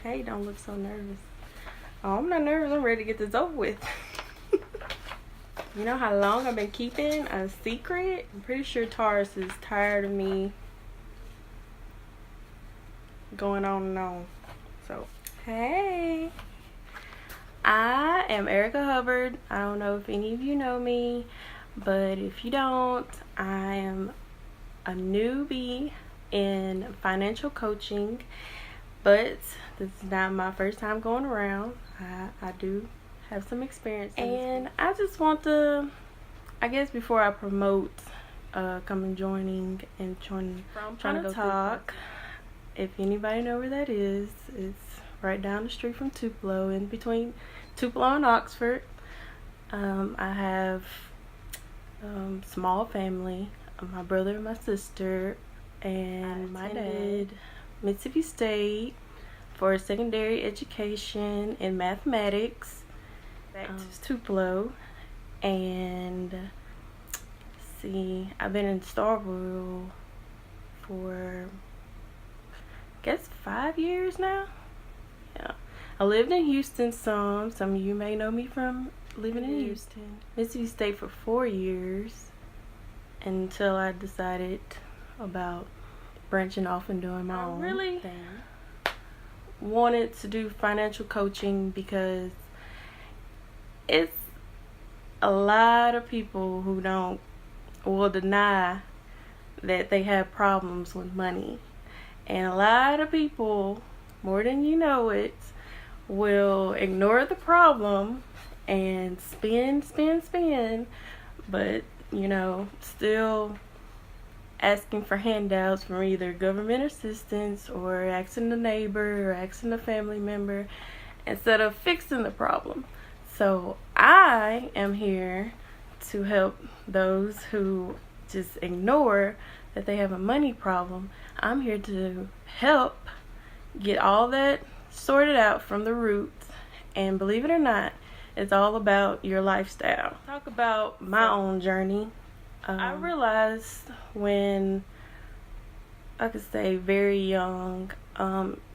Hey, don't look so nervous. Oh, I'm not nervous. I'm ready to get this over with. You know how long I've been keeping a secret? I'm pretty sure Taurus is tired of me going on and on. So, hey. I am Erica Hubbard. I don't know if any of you know me, but if you don't, I am a newbie in financial coaching, but this is not my first time going around. I do have some experience, and I just want to, I guess before I promote coming joining and trying to go talk, if anybody know where that is, it's right down the street from Tupelo, in between Tupelo and Oxford. I have small family, my brother and my sister, and my dad. Mississippi State for secondary education in mathematics. Back to Tupelo, and see, I've been in Starville for I guess 5 years now. Yeah, I lived in Houston some of you may know me from living in Houston. Mississippi State for 4 years until I decided about branching off and doing my own thing. Wanted to do financial coaching because it's a lot of people who will deny that they have problems with money, and a lot of people, more than you know it, will ignore the problem and spend, but still asking for handouts from either government assistance or asking the neighbor or asking a family member instead of fixing the problem. So I am here to help those who just ignore that they have a money problem. I'm here to help get all that sorted out from the roots, and believe it or not, it's all about your lifestyle. Talk about my own journey. I realized when, I could say very young,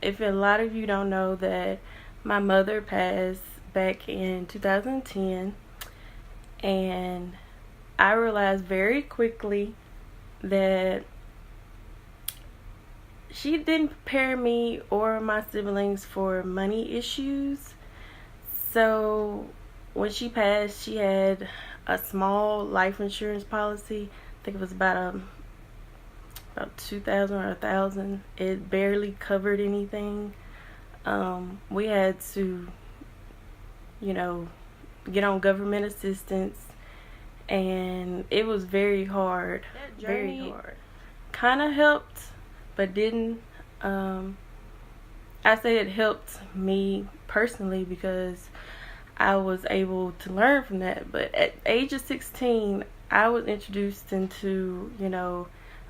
if a lot of you don't know, that my mother passed back in 2010, and I realized very quickly that she didn't prepare me or my siblings for money issues. So when she passed, she had a small life insurance policy. I think it was about $2,000 or $1,000. It barely covered anything. We had to, get on government assistance, and it was very hard. That journey very hard. Kind of helped, but didn't. I say it helped me personally because I was able to learn from that. But at age of 16, I was introduced into,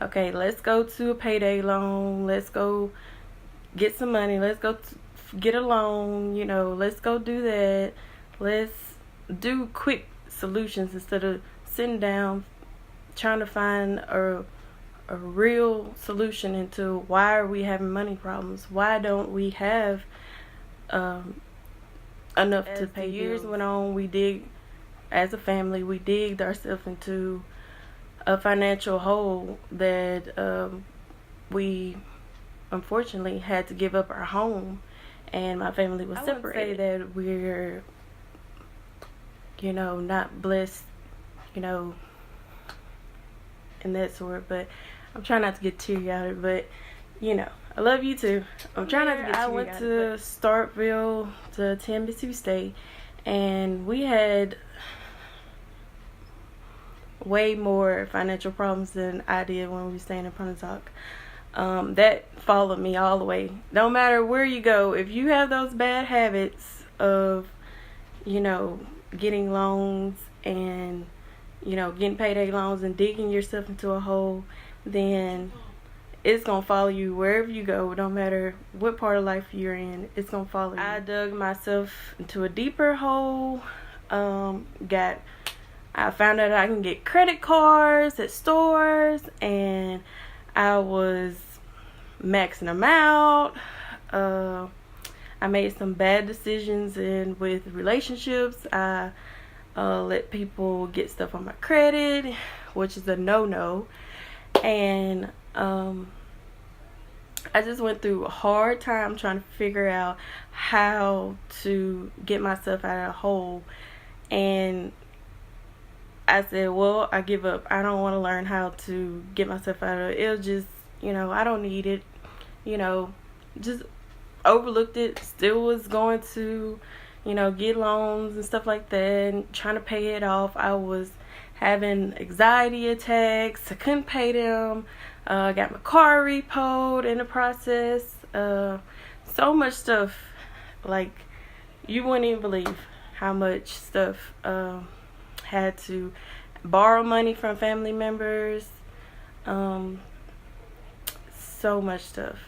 okay, let's go to a payday loan. Let's go get some money. Let's go get a loan. Let's go do that. Let's do quick solutions instead of sitting down trying to find a real solution into why are we having money problems? Why don't we have enough to pay bills? Years went on, as a family, we digged ourselves into a financial hole that we unfortunately had to give up our home, and my family was separated. I would say that we're not blessed, in that sort, but I'm trying not to get teary-eyed, but I love you too. I'm trying not to get teary-eyed. I went to Starkville to attend Mississippi State, and we had way more financial problems than I did when we were staying in Pontotoc. That followed me all the way. No matter where you go, if you have those bad habits of, getting loans and, getting payday loans and digging yourself into a hole, then it's going to follow you wherever you go. No matter what part of life you're in, it's going to follow you. I dug myself into a deeper hole. I found out I can get credit cards at stores, and I was maxing them out. I made some bad decisions in with relationships. I let people get stuff on my credit, which is a no-no. And I just went through a hard time trying to figure out how to get myself out of a hole. And I said, well, I give up. I don't want to learn how to get myself out of it. It'll just, I don't need it. Just overlooked it. Still was going to, get loans and stuff like that and trying to pay it off. I was having anxiety attacks. I couldn't pay them. I got my car repoed in the process. So much stuff. Like, you wouldn't even believe how much stuff. Had to borrow money from family members. So much stuff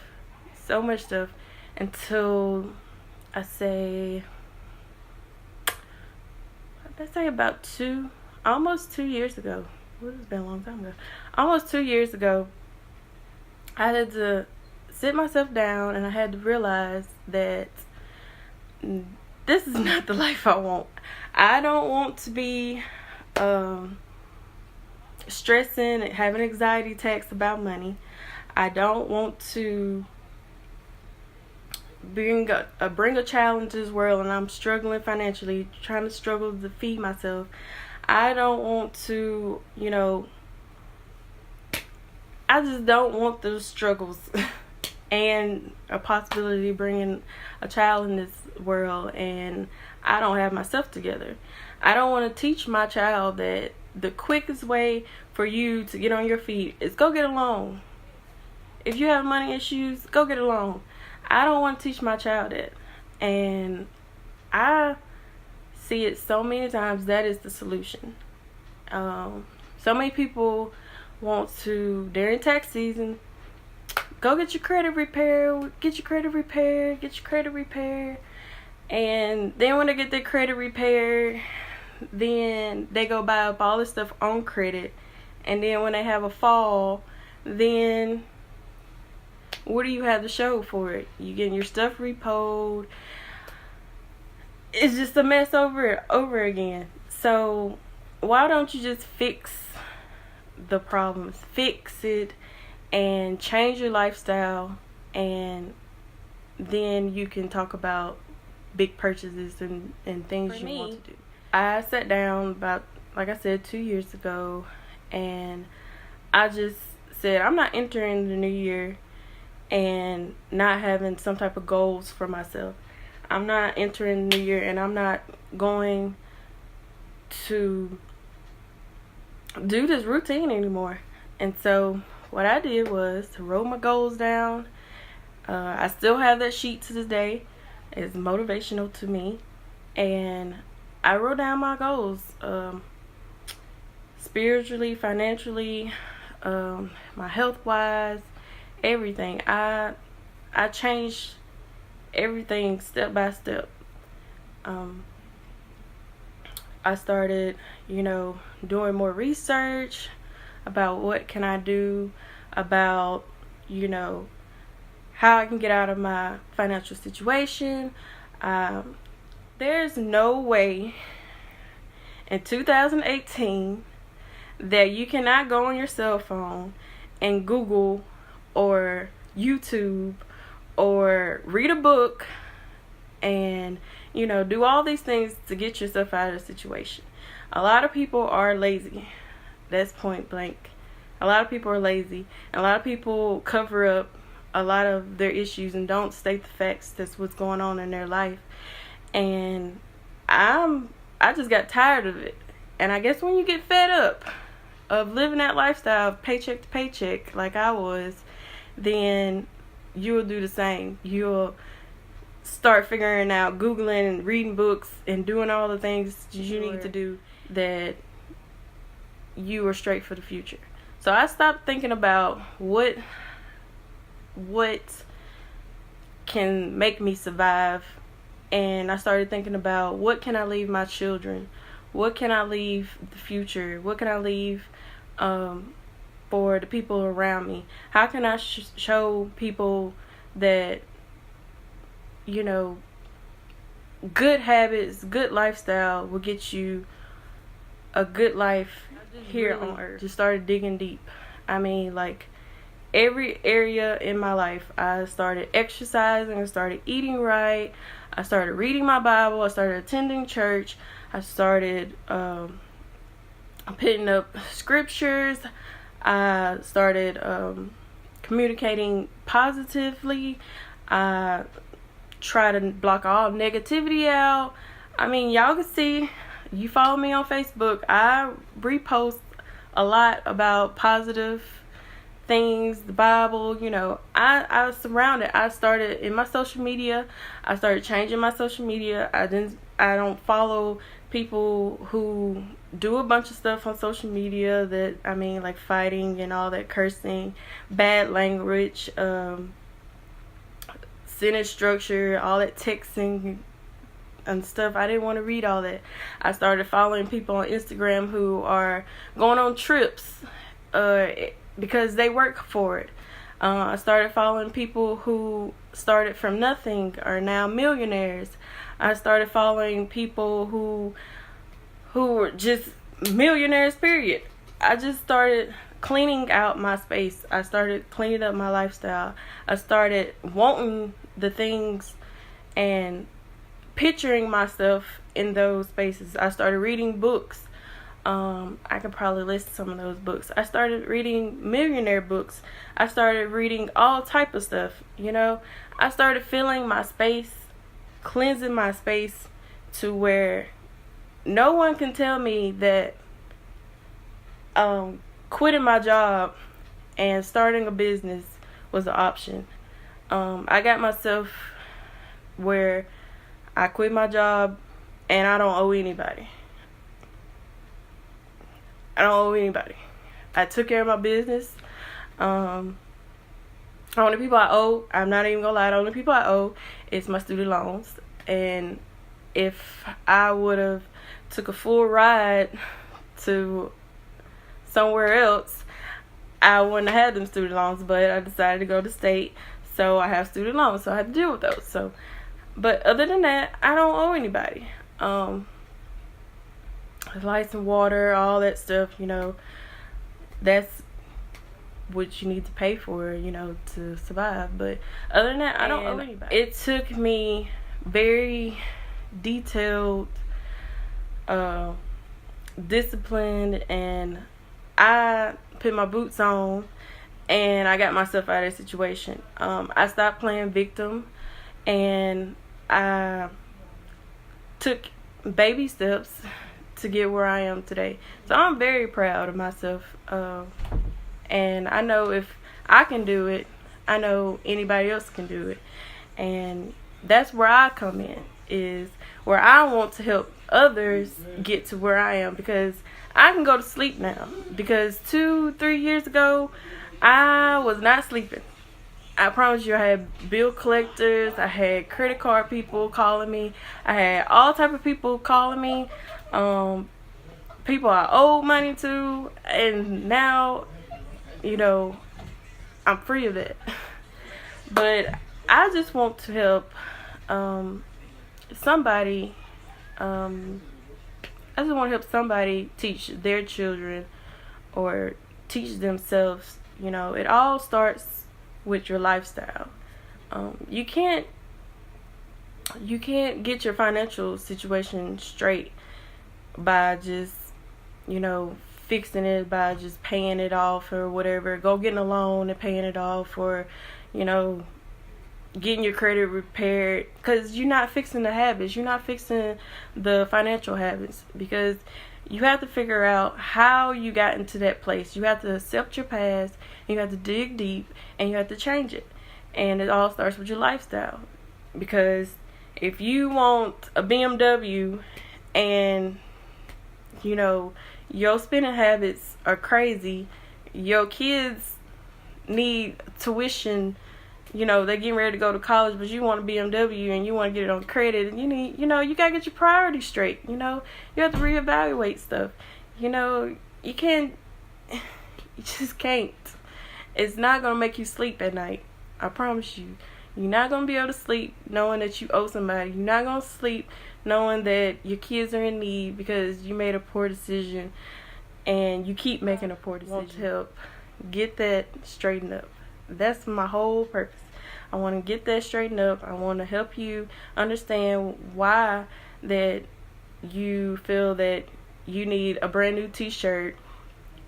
until let's say about almost 2 years ago. Well, it's been a long time ago. Almost 2 years ago, I had to sit myself down and I had to realize that this is not the life I want. I don't want to be stressing and having anxiety attacks about money. I don't want to bring a child into this world and I'm struggling financially, trying to struggle to feed myself. I don't want to, I just don't want those struggles and a possibility of bringing a child in this world and I don't have myself together. I don't want to teach my child that the quickest way for you to get on your feet is go get a loan. If you have money issues, go get a loan. I don't want to teach my child that. And I see it so many times that is the solution. So many people want to, during tax season, go get your credit repaired, and then when they get their credit repaired, then they go buy up all this stuff on credit, and then when they have a fall, then what do you have to show for it? You getting your stuff repoed. It's just a mess over again. So why don't you just fix the problems, fix it, and change your lifestyle, and then you can talk about big purchases and things you want to do. I sat down about, like I said, 2 years ago, and I just said I'm not entering the new year and not having some type of goals for myself. I'm not entering the new year and I'm not going to do this routine anymore. And so what I did was to wrote my goals down. I still have that sheet to this day. It's motivational to me. And I wrote down my goals, spiritually, financially, my health-wise, everything. I changed everything step by step. I started, doing more research about what can I do about, how I can get out of my financial situation. There's no way in 2018 that you cannot go on your cell phone and Google or YouTube or read a book and, do all these things to get yourself out of the situation. A lot of people are lazy. That's point blank. A lot of people are lazy. And a lot of people cover up a lot of their issues and don't state the facts. That's what's going on in their life. And I just got tired of it. And I guess when you get fed up of living that lifestyle of paycheck to paycheck like I was, then you'll do the same. You'll start figuring out, Googling and reading books and doing all the things you need to do that you are straight for the future. So I stopped thinking about what can make me survive, and I started thinking about what can I leave my children, what can I leave the future, what can I leave for the people around me, how can I show people that you know, good habits, good lifestyle will get you a good life here on earth. Just started digging deep. I mean, like, every area in my life. I started exercising, I started eating right, I started reading my Bible, I started attending church, I started putting up scriptures, I started communicating positively, I try to block all negativity out. I mean, y'all can see, you follow me on Facebook, I repost a lot about positive things, the Bible, you know. I was surrounded. I started in my social media. I started changing my social media. I don't follow people who do a bunch of stuff on social media that, I mean, like fighting and all that, cursing, bad language, sentence structure, all that texting and stuff. I didn't want to read all that. I started following people on Instagram who are going on trips because they work for it. I started following people who started from nothing, are now millionaires. I started following people who were just millionaires, period. I just started cleaning out my space. I started cleaning up my lifestyle. I started wanting the things and picturing myself in those spaces. I started reading books. I could probably list some of those books. I started reading millionaire books. I started reading all type of stuff, you know. I started filling my space, cleansing my space to where no one can tell me that quitting my job and starting a business was an option. I got myself where I quit my job and I don't owe anybody. I don't owe anybody. I took care of my business. The only people I owe, I'm not even gonna lie, the only people I owe is my student loans. And if I would have took a full ride to somewhere else, I wouldn't have had them student loans, but I decided to go to state, so I have student loans, so I have to deal with those. So, but other than that, I don't owe anybody. Lights and water, all that stuff, you know, that's what you need to pay for, you know, to survive. But other than that, I don't owe anybody. It took me very detailed discipline, and I put my boots on and I got myself out of that situation. I stopped playing victim, and I took baby steps to get where I am today. So I'm very proud of myself, and I know if I can do it, I know anybody else can do it. And that's where I come in, is where I want to help others get to where I am, because I can go to sleep now. Because 2-3 years ago, I was not sleeping. I promise you, I had bill collectors, I had credit card people calling me, I had all type of people calling me, people I owed money to, and now, you know, I'm free of that. But I just want to help somebody. I just want to help somebody teach their children or teach themselves. You know, it all starts with your lifestyle. You can't get your financial situation straight by just, you know, fixing it, by just paying it off or whatever. Go getting a loan and paying it off, or, you know, getting your credit repaired, because you're not fixing the habits. You're not fixing the financial habits, because you have to figure out how you got into that place. You have to accept your past, you have to dig deep, and you have to change it. And it all starts with your lifestyle. Because if you want a BMW and, you know, your spending habits are crazy, your kids need tuition, you know, they're getting ready to go to college, but you want a BMW and you want to get it on credit, and you need, you know, you got to get your priorities straight. You know, you have to reevaluate stuff. You know, you just can't. It's not going to make you sleep at night. I promise you. You're not going to be able to sleep knowing that you owe somebody. You're not going to sleep knowing that your kids are in need because you made a poor decision, and you keep making a poor decision. To help get that straightened up. That's my whole purpose. I want to get that straightened up. I want to help you understand why that you feel that you need a brand new t-shirt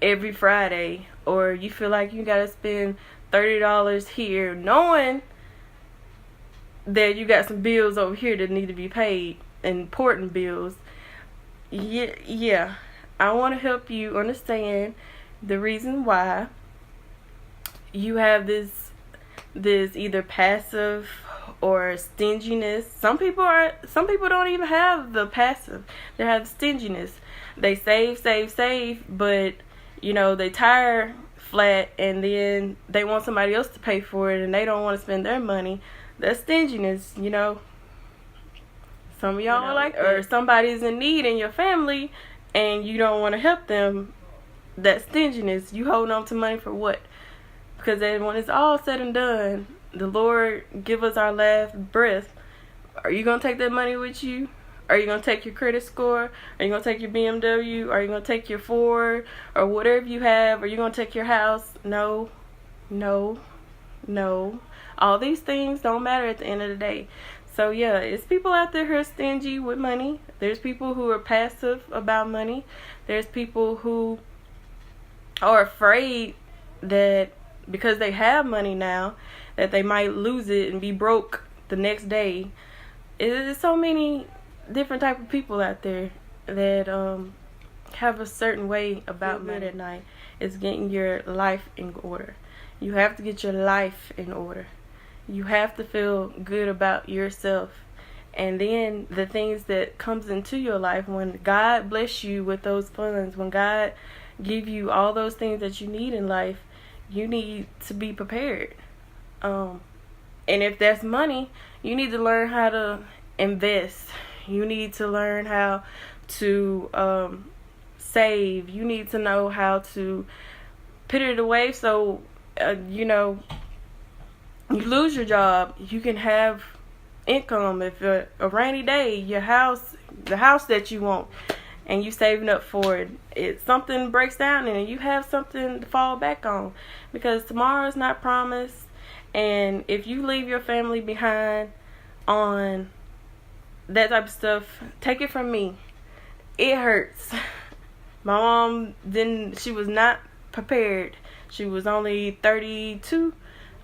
every Friday, or you feel like you got to spend $30 here knowing that you got some bills over here that need to be paid, important bills. Yeah. I want to help you understand the reason why you have this either passive or stinginess. Some people don't even have the passive. They have stinginess. They save, but they tire flat, and then they want somebody else to pay for it, and they don't want to spend their money. That's stinginess. Some of y'all are like that. Or somebody's in need in your family and you don't want to help them. That stinginess. You holding on to money for what? Because then when it's all said and done, the Lord give us our last breath. Are you going to take that money with you? Are you going to take your credit score? Are you going to take your BMW? Are you going to take your Ford? Or whatever you have? Are you going to take your house? No. All these things don't matter at the end of the day. So yeah, it's people out there who are stingy with money. There's people who are passive about money. There's people who are afraid that because they have money now, that they might lose it and be broke the next day. There's so many different type of people out there that have a certain way about money at night. It's getting your life in order. You have to get your life in order. You have to feel good about yourself. And then the things that comes into your life, when God bless you with those funds, when God give you all those things that you need in life, you need to be prepared. And if that's money, you need to learn how to invest. You need to learn how to save. You need to know how to put it away so, you lose your job, you can have income. If a rainy day, the house that you want, and you saving up for it, something breaks down and you have something to fall back on, because tomorrow is not promised. And if you leave your family behind on that type of stuff, take it from me, it hurts. My mom she was not prepared. She was only 32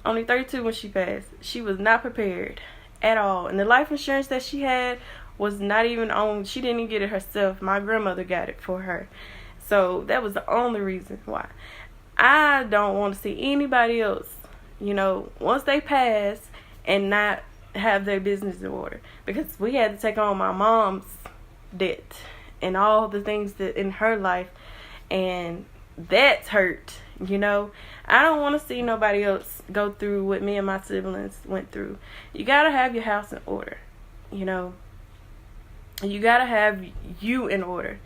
when she passed. She was not prepared at all. And the life insurance that she had was not even on. She didn't even get it herself. My grandmother got it for her. So that was the only reason why. I don't want to see anybody else, once they pass, and not have their business in order. Because we had to take on my mom's debt and all the things that in her life, and that's hurt. I don't want to see nobody else go through what me and my siblings went through. You gotta have your house in order. You gotta have you in order.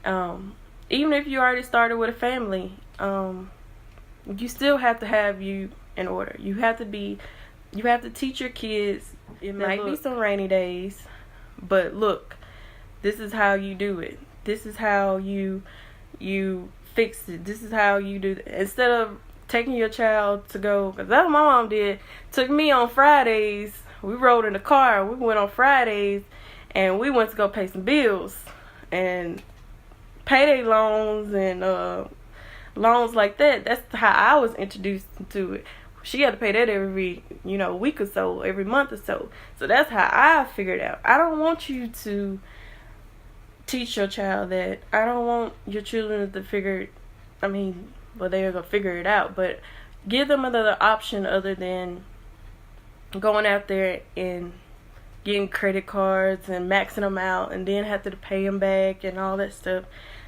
Even if you already started with a family, you still have to have you in order. You have to teach your kids. It might be some rainy days, but look, this is how you do it. This is how you fix it. This is how you do it. Instead of taking your child to go, because that's what my mom did. Took me on Fridays. We rode in the car. We went on Fridays, and we went to go pay some bills and payday loans and loans like that. That's how I was introduced to it. She had to pay that every week or so, every month or so. So that's how I figured out. I don't want you to teach your child that. I don't want your children to figure, they're going to figure it out, but give them another option other than going out there and getting credit cards and maxing them out and then have to pay them back and all that stuff.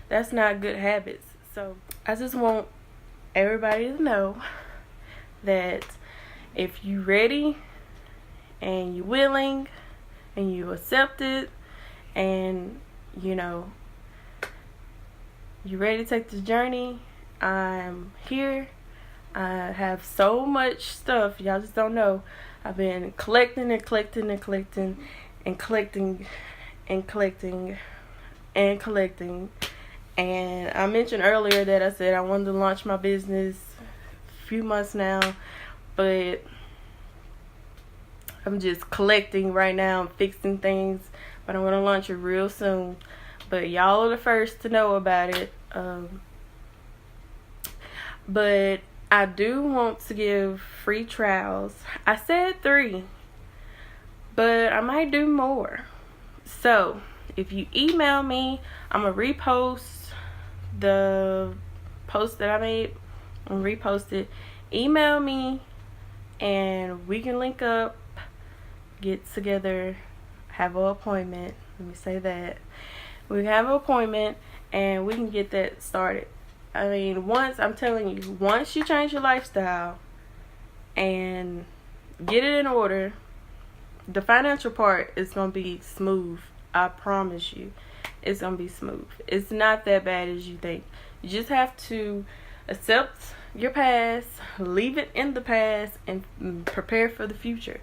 That's not good habits. So I just want everybody to know that if you ready and you willing and you accept it, and you ready to take this journey, I'm here. I have so much stuff, y'all just don't know. I've been collecting and collecting and collecting and collecting and collecting and collecting. And I mentioned earlier that I said I wanted to launch my business a few months now, but I'm just collecting right now and fixing things, but I'm going to launch it real soon. But y'all are the first to know about it. But I do want to give free trials. I said 3, but I might do more. So if you email me, I'm going to repost the post that I made. I'm going to repost it. Email me and we can link up, get together, have an appointment. Let me say that. We can have an appointment and we can get that started. I mean, I'm telling you, once you change your lifestyle and get it in order, the financial part is going to be smooth. I promise you. It's going to be smooth. It's not that bad as you think. You just have to accept your past, leave it in the past, and prepare for the future.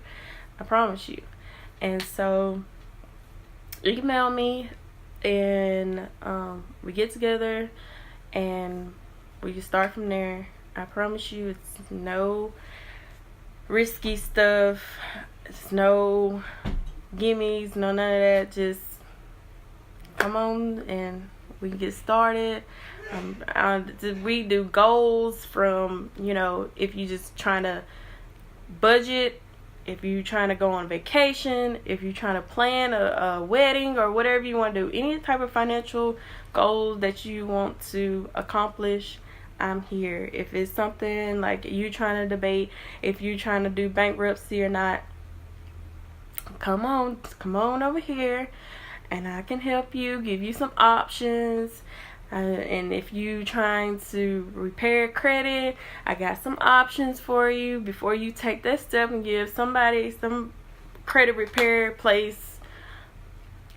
I promise you. And so, email me and we get together and we can start from there. I promise you, it's no risky stuff. It's no gimmies, no none of that. Just come on and we can get started. We do goals from, if you just trying to budget, if you're trying to go on vacation, if you're trying to plan a wedding or whatever you want to do, any type of financial goals that you want to accomplish, I'm here. If it's something like you trying to debate if you're trying to do bankruptcy or not, come on over here and I can help you, give you some options. And if you trying to repair credit, I got some options for you before you take that step and give somebody some credit repair place.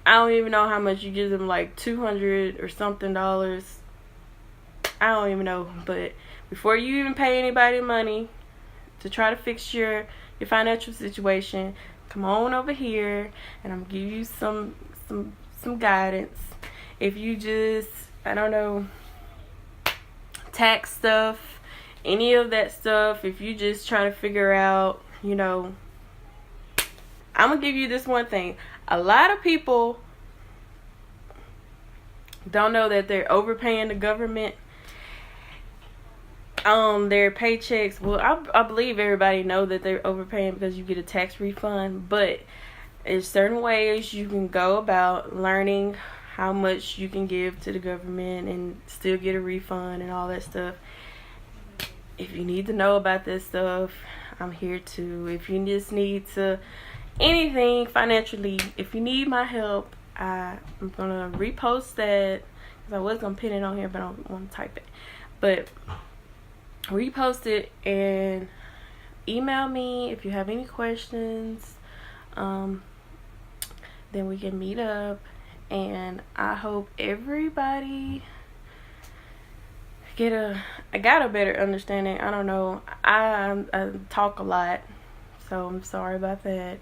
I don't even know how much you give them, like $200 or something. I don't even know. But before you even pay anybody money to try to fix your financial situation, come on over here and I'm gonna give you some guidance. If you just, I don't know, tax stuff, any of that stuff, if you just trying to figure out, I'm going to give you this one thing. A lot of people don't know that they're overpaying the government on their paychecks. Well, I believe everybody know that they're overpaying because you get a tax refund, but there's certain ways you can go about learning how much you can give to the government and still get a refund and all that stuff. If you need to know about this stuff, I'm here too. If you just need to anything financially, if you need my help, I'm gonna repost that because I was gonna pin it on here, but I don't want to type it. But repost it and email me if you have any questions. Then we can meet up. And I hope everybody I got a better understanding. I don't know. I talk a lot, so I'm sorry about that.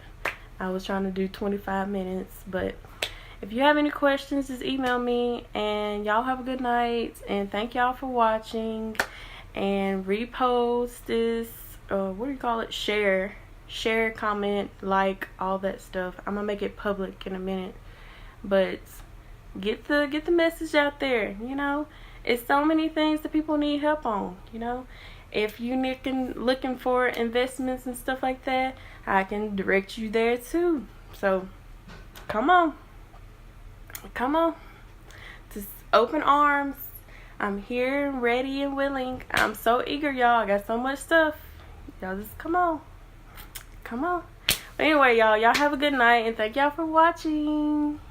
I was trying to do 25 minutes, but if you have any questions, just email me. And y'all have a good night. And thank y'all for watching. And repost this. What do you call it? Share, comment, like, all that stuff. I'm gonna make it public in a minute. But get the message out there. It's so many things that people need help on. If you looking for investments and stuff like that, I can direct you there too. So come on, just open arms. I'm here, ready and willing. I'm so eager, y'all. I got so much stuff. Y'all just come on. But anyway, y'all have a good night and thank y'all for watching.